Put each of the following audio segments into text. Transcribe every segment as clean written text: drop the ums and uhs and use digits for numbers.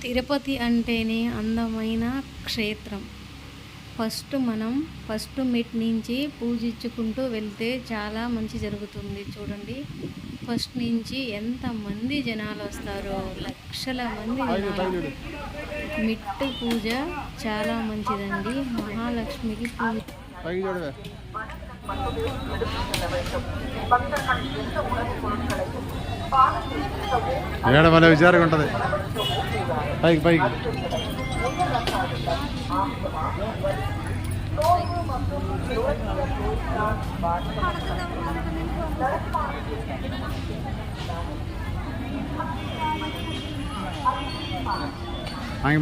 తిరుపతి అంటేనే అందమైన క్షేత్రం. మనం ఫస్ట్ మెట్ నుంచి పూజించుకుంటూ వెళ్తే చాలా మంచి జరుగుతుంది. చూడండి, ఫస్ట్ నుంచి ఎంతమంది జనాలు వస్తారో, లక్షల మంది జనాలు. మెట్టు పూజ చాలా మంచిదండి. మహాలక్ష్మికి పూజ. విచారంగా ఉంటుంది. పైకి పైకి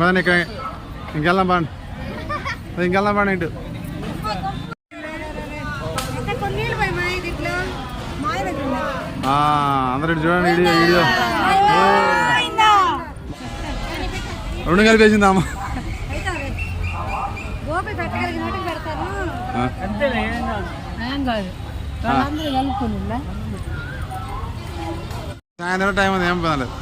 పదండి. ఇంకెళ్దాం బాండి, ఇంకెళ్దాం బాండి. ఇంటూ అందరూ చూడండి. వీడియో రెండు కలిపి వేసిందా అమ్మ? సాయంత్రం టైం ఉంది, ఏం పర్లేదు.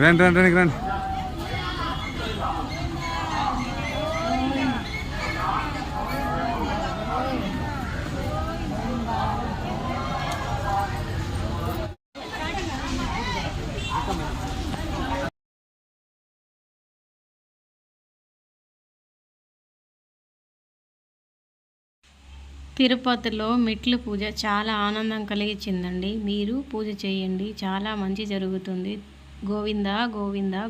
రండి రండి రండి రండి. తిరుపతిలో మెట్ల పూజ చాలా ఆనందం కలిగించిందండి. మీరు పూజ చేయండి, చాలా మంచి జరుగుతుంది. గోవిందా గోవిందా.